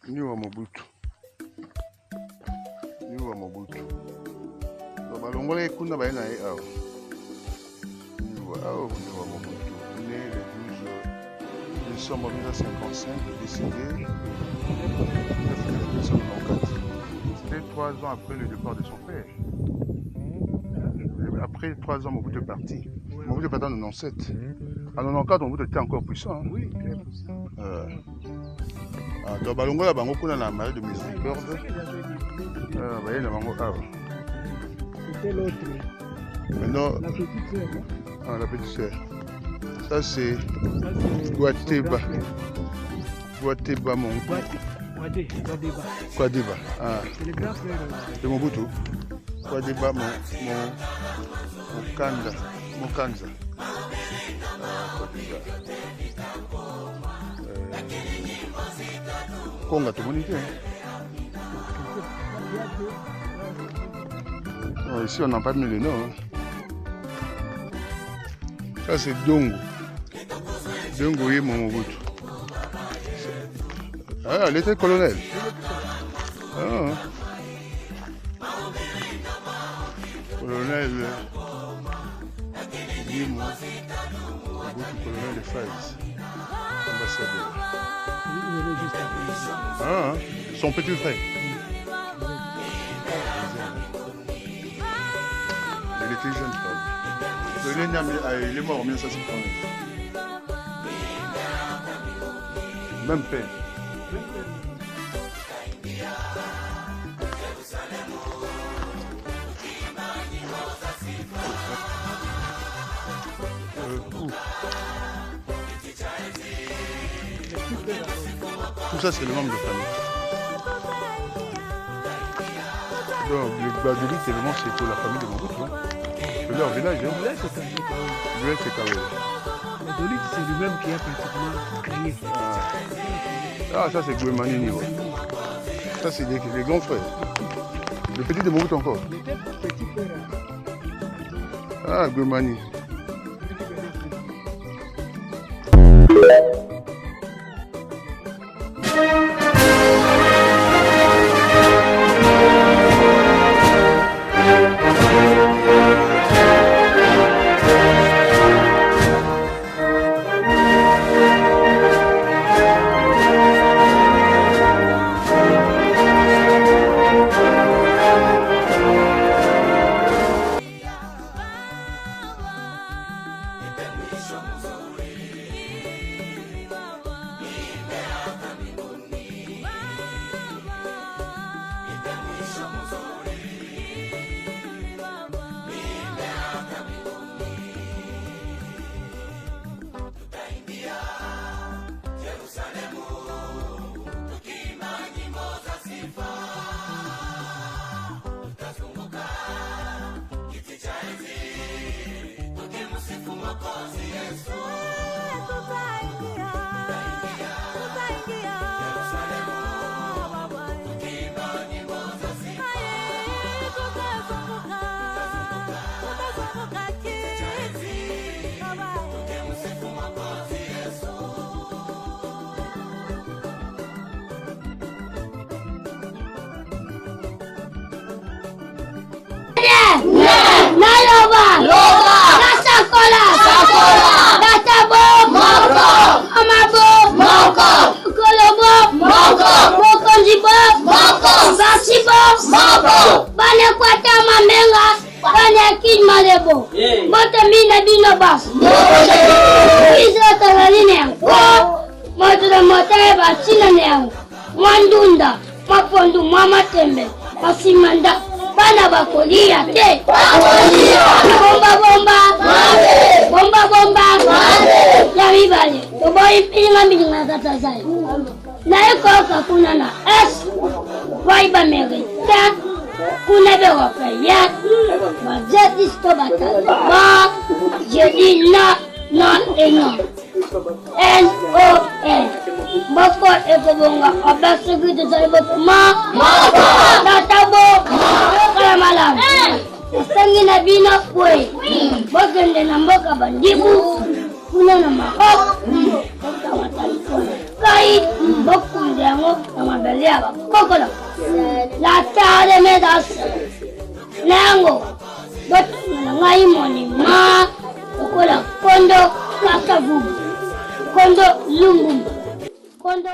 Niwa Mobutu. Niwa Mobutu. Balongole kuna baina ye awa. Niwa Mobutu. Né le 12 décembre 1955, décédé le 9 1994. C'était 3 ans après le départ de son père. Après 3 ans, Mobutu est parti. Mobutu est parti en 97. En 94, Mobutu était encore puissant. Hein? Oui, très puissant. Donc, Balongo, la bango, kuna la marie de miséricorde. C'était l'autre. Maintenant, la petite sœur. Ah, la petite sœur. Ça, c'est Guateba. Guateba, mon. Guateba. Ah. C'est le grand frère de Mobutu. Guateba, mon Kanda. Mon Kanza. Congo, tout le monde était. Ici, on n'a pas mis le nom. Hein. Ça, c'est Dongo. Dongo est mon Mobutu. Ah, elle était colonel. Ah. Colonel. Mobutu, colonel de Faïs. Ambassadeur. Ah, son petit frère. Il était jeune femme. Il est mort en 1959. Même père. Tout ça, c'est le membre de famille. Donc, les Badoulis, tellement c'est pour la famille de Mobutu. Hein. C'est leur village. Hein. Le c'est Kawé. Badoulis, c'est lui-même qui a pratiquement créé. Ah, ça, c'est Gouemani Niwa. Ça, c'est les grands frères. Le petit de Mobutu encore. Le petit frère. Ah, Gouemani. Mwandunda, mapondu, mama tembe, masimanda, bana bakolia te. Bomba bomba, bomba bomba, ya mibale. Toboyi pinga mbinga tatazai. Na eko kakuna na es, waiba merita, kuna bewa kaya, wazeti stobata. Ba, je dis non et non. N-O-N. Boko ekobonga abasegu de zaliboto Tatabo Kalamalam Sangi na bino kwe Bokende na mboka bandibu Kuna na mahok Boka watalifona Kai Boku Nandiamo, non belliava. Cocola. La tale me da Nango. Ngai moni ma. Cocola. Kondo kasabu. Kondo lungu. Kondo